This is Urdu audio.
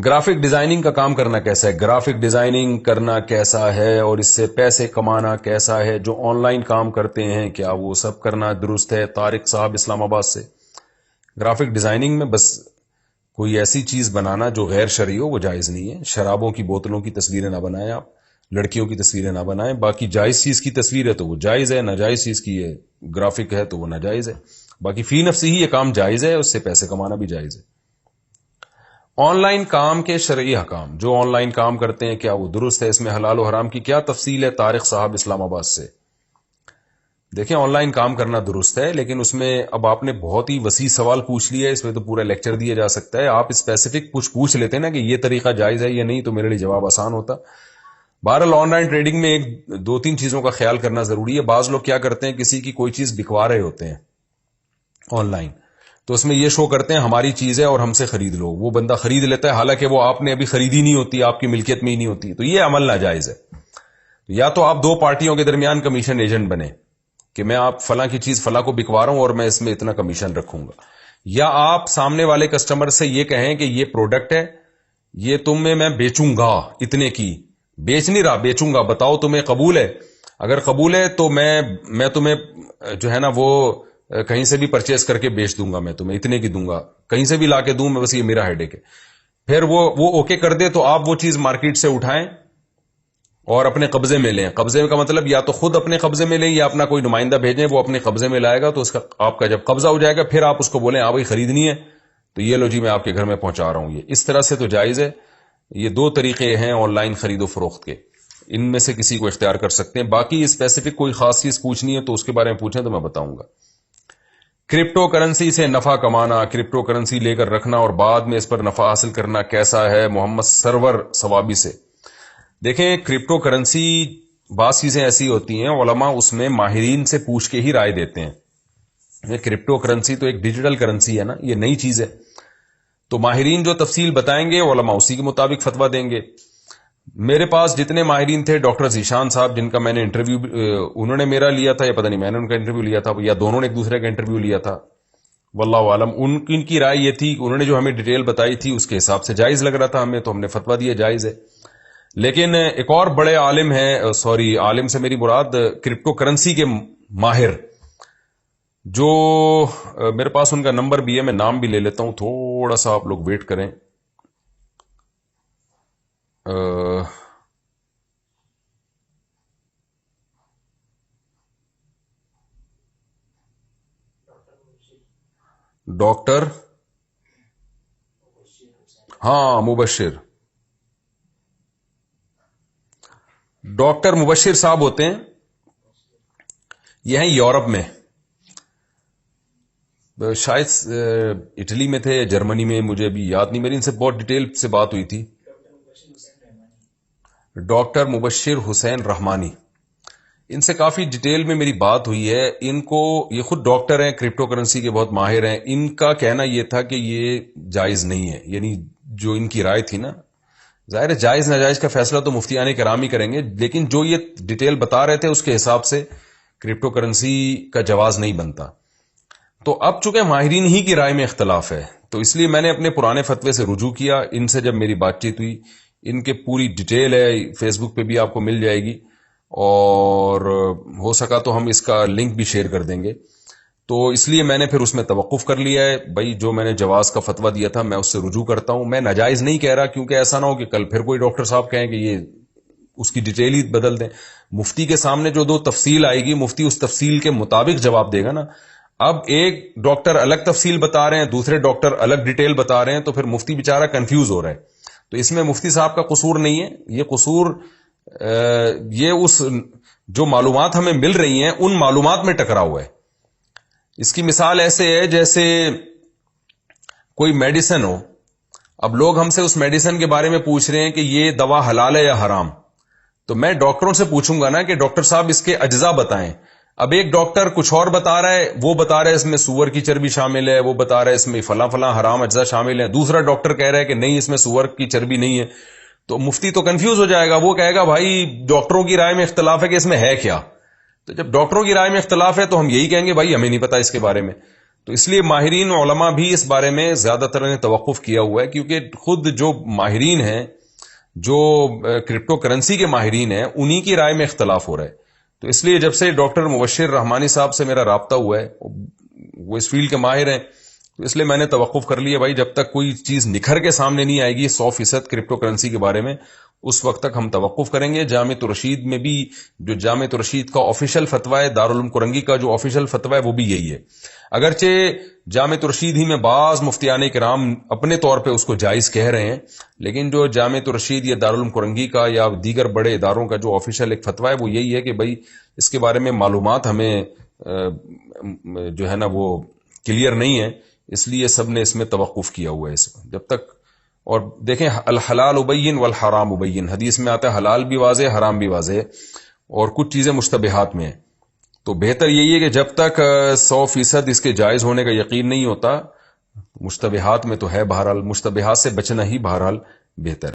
گرافک ڈیزائننگ کا کام کرنا کیسا ہے، گرافک ڈیزائننگ کرنا کیسا ہے اور اس سے پیسے کمانا کیسا ہے، جو آن لائن کام کرتے ہیں کیا وہ سب کرنا درست ہے؟ طارق صاحب اسلام آباد سے. گرافک ڈیزائننگ میں بس کوئی ایسی چیز بنانا جو غیر شرعی ہو وہ جائز نہیں ہے. شرابوں کی بوتلوں کی تصویریں نہ بنائیں، آپ لڑکیوں کی تصویریں نہ بنائیں. باقی جائز چیز کی تصویر ہے تو وہ جائز ہے، ناجائز چیز کی ہے گرافک ہے تو وہ ناجائز ہے. باقی فی نفسی ہی یہ کام جائز ہے، اس سے پیسے کمانا بھی جائز ہے. آن لائن کام کے شرعی حکام، جو آن لائن کام کرتے ہیں کیا وہ درست ہے؟ اس میں حلال و حرام کی کیا تفصیل ہے؟ طارق صاحب اسلام آباد سے. دیکھیں آن لائن کام کرنا درست ہے، لیکن اس میں اب آپ نے بہت ہی وسیع سوال پوچھ لیا ہے، اس میں تو پورا لیکچر دیا جا سکتا ہے. آپ اسپیسیفک کچھ پوچھ لیتے ہیں نا کہ یہ طریقہ جائز ہے یا نہیں، تو میرے لیے جواب آسان ہوتا. بہرحال آن لائن ٹریڈنگ میں ایک دو تین چیزوں کا خیال کرنا ضروری ہے. بعض لوگ کیا کرتے ہیں، کسی کی کوئی چیز بکوا رہے ہوتے ہیں آن لائن، تو اس میں یہ شو کرتے ہیں ہماری چیز ہے اور ہم سے خرید لو. وہ بندہ خرید لیتا ہے حالانکہ وہ آپ نے ابھی خریدی نہیں ہوتی، آپ کی ملکیت میں ہی نہیں ہوتی. تو یہ عمل ناجائز ہے. یا تو آپ دو پارٹیوں کے درمیان کمیشن ایجنٹ بنے کہ میں آپ فلاں کی چیز فلاں کو بکوا رہا ہوں اور میں اس میں اتنا کمیشن رکھوں گا. یا آپ سامنے والے کسٹمر سے یہ کہیں کہ یہ پروڈکٹ ہے، یہ تمہیں میں بیچوں گا اتنے کی. بیچ نہیں رہا، بیچوں گا. بتاؤ تمہیں قبول ہے؟ اگر قبول ہے تو میں تمہیں جو ہے نا وہ کہیں سے بھی پرچیز کر کے بیچ دوں گا، میں تمہیں اتنے کی دوں گا، کہیں سے بھی لا کے دوں میں، بس یہ میرا ہیڈیک ہے. پھر وہ اوکے کر دے تو آپ وہ چیز مارکیٹ سے اٹھائیں اور اپنے قبضے میں لیں. قبضے کا مطلب یا تو خود اپنے قبضے میں لیں یا اپنا کوئی نمائندہ بھیجیں، وہ اپنے قبضے میں لائے گا. تو اس کا آپ کا جب قبضہ ہو جائے گا پھر آپ اس کو بولیں ہاں بھائی خریدنی ہے تو یہ لو جی میں آپ کے گھر میں پہنچا رہا ہوں. یہ اس طرح سے تو جائز ہے. یہ دو طریقے ہیں آن لائن خرید و فروخت کے، ان میں سے کسی کو اختیار کر سکتے ہیں. باقی اسپیسیفک کوئی خاص چیز پوچھنی ہے تو اس کے بارے میں پوچھیں تو میں بتاؤں گا. کرپٹو کرنسی سے نفع کمانا، کرپٹو کرنسی لے کر رکھنا اور بعد میں اس پر نفع حاصل کرنا کیسا ہے؟ محمد سرور ثوابی سے. دیکھیں کرپٹو کرنسی بعض چیزیں ایسی ہوتی ہیں علماء اس میں ماہرین سے پوچھ کے ہی رائے دیتے ہیں. یہ کرپٹو کرنسی تو ایک ڈیجیٹل کرنسی ہے نا، یہ نئی چیز ہے، تو ماہرین جو تفصیل بتائیں گے علماء اسی کے مطابق فتویٰ دیں گے. میرے پاس جتنے ماہرین تھے، ڈاکٹر ذیشان صاحب جن کا میں نے انٹرویو انہوں نے میرا لیا تھا یا پتہ نہیں میں نے ان کا انٹرویو لیا تھا یا دونوں نے ایک دوسرے کا انٹرویو لیا تھا، واللہ عالم. ان کی رائے یہ تھی، انہوں نے جو ہمیں ڈیٹیل بتائی تھی اس کے حساب سے جائز لگ رہا تھا ہمیں، تو ہم نے فتویٰ دیا جائز ہے. لیکن ایک اور بڑے عالم ہیں، عالم سے میری مراد کرپٹو کرنسی کے ماہر، جو میرے پاس ان کا نمبر بھی ہے، میں نام بھی لے لیتا ہوں، تھوڑا سا آپ لوگ ویٹ کریں. ڈاکٹر مبشر، ڈاکٹر مبشر صاحب ہوتے ہیں، یہ ہیں یورپ میں، شاید اٹلی میں تھے، جرمنی میں، مجھے بھی یاد نہیں، میری ان سے بہت ڈیٹیل سے بات ہوئی تھی. ڈاکٹر مبشر حسین رحمانی، ان سے کافی ڈیٹیل میں میری بات ہوئی ہے. ان کو، یہ خود ڈاکٹر ہیں، کرپٹو کرنسی کے بہت ماہر ہیں. ان کا کہنا یہ تھا کہ یہ جائز نہیں ہے، یعنی جو ان کی رائے تھی نا، ظاہر ہے جائز ناجائز کا فیصلہ تو مفتیان کرام ہی کریں گے، لیکن جو یہ ڈیٹیل بتا رہے تھے اس کے حساب سے کرپٹو کرنسی کا جواز نہیں بنتا. تو اب چونکہ ماہرین ہی کی رائے میں اختلاف ہے تو اس لیے میں نے اپنے پرانے فتوے سے رجوع کیا. ان سے جب میری بات چیت ہوئی، ان کے پوری ڈیٹیل ہے، فیس بک پہ بھی آپ کو مل جائے گی، اور ہو سکا تو ہم اس کا لنک بھی شیئر کر دیں گے. تو اس لیے میں نے پھر اس میں توقف کر لیا ہے. بھائی جو میں نے جواز کا فتویٰ دیا تھا میں اس سے رجوع کرتا ہوں، میں ناجائز نہیں کہہ رہا، کیونکہ ایسا نہ ہو کہ کل پھر کوئی ڈاکٹر صاحب کہیں کہ یہ اس کی ڈیٹیل ہی بدل دیں. مفتی کے سامنے جو دو تفصیل آئے گی، مفتی اس تفصیل کے مطابق جواب دے گا نا. اب ایک ڈاکٹر الگ تفصیل بتا رہے ہیں، دوسرے ڈاکٹر الگ ڈیٹیل بتا رہے ہیں، تو پھر مفتی بیچارہ کنفیوز ہو رہا ہے. تو اس میں مفتی صاحب کا قصور نہیں ہے، یہ قصور یہ اس جو معلومات ہمیں مل رہی ہیں ان معلومات میں ٹکرا ہوا ہے. اس کی مثال ایسے ہے جیسے کوئی میڈیسن ہو، اب لوگ ہم سے اس میڈیسن کے بارے میں پوچھ رہے ہیں کہ یہ دوا حلال ہے یا حرام، تو میں ڈاکٹروں سے پوچھوں گا نا کہ ڈاکٹر صاحب اس کے اجزاء بتائیں. اب ایک ڈاکٹر کچھ اور بتا رہا ہے، وہ بتا رہا ہے اس میں سور کی چربی شامل ہے، وہ بتا رہا ہے اس میں فلاں فلاں حرام اجزاء شامل ہیں، دوسرا ڈاکٹر کہہ رہا ہے کہ نہیں اس میں سور کی چربی نہیں ہے. تو مفتی تو کنفیوز ہو جائے گا، وہ کہے گا بھائی ڈاکٹروں کی رائے میں اختلاف ہے کہ اس میں ہے کیا. تو جب ڈاکٹروں کی رائے میں اختلاف ہے تو ہم یہی کہیں گے بھائی ہمیں نہیں پتا اس کے بارے میں. تو اس لیے ماہرین علماء بھی اس بارے میں زیادہ تر نے توقف کیا ہوا ہے، کیونکہ خود جو ماہرین ہیں، جو کرپٹو کرنسی کے ماہرین ہیں، انہی کی رائے میں اختلاف ہو رہا ہے. تو اس لیے جب سے ڈاکٹر مبشر رحمانی صاحب سے میرا رابطہ ہوا ہے، وہ اس فیلڈ کے ماہر ہیں، تو اس لیے میں نے توقف کر لیا بھائی جب تک کوئی چیز نکھر کے سامنے نہیں آئے گی 100% کرپٹو کرنسی کے بارے میں، اس وقت تک ہم توقف کریں گے. جامعۃ الرشید میں بھی جو جامعۃ الرشید کا آفیشیل فتویٰ ہے، دارالعلوم کرنگی کا جو آفیشیل فتویٰ ہے وہ بھی یہی ہے. اگرچہ جامعۃ الرشید ہی میں بعض مفتیان کرام اپنے طور پہ اس کو جائز کہہ رہے ہیں، لیکن جو جامعۃ الرشید یا دارالعلوم کرنگی کا یا دیگر بڑے اداروں کا جو آفیشیل ایک فتویٰ ہے وہ یہی ہے کہ بھئی اس کے بارے میں معلومات ہمیں جو ہے نا وہ کلیئر نہیں ہے، اس لیے سب نے اس میں توقف کیا ہوا ہے اس میں جب تک. اور دیکھیں الحلال ابین والحرام ابین، حدیث میں آتا ہے حلال بھی واضح حرام بھی واضح، اور کچھ چیزیں مشتبہات میں ہیں. تو بہتر یہی ہے کہ جب تک 100% اس کے جائز ہونے کا یقین نہیں ہوتا، مشتبہات میں تو ہے، بہرحال مشتبہات سے بچنا ہی بہرحال بہتر ہے.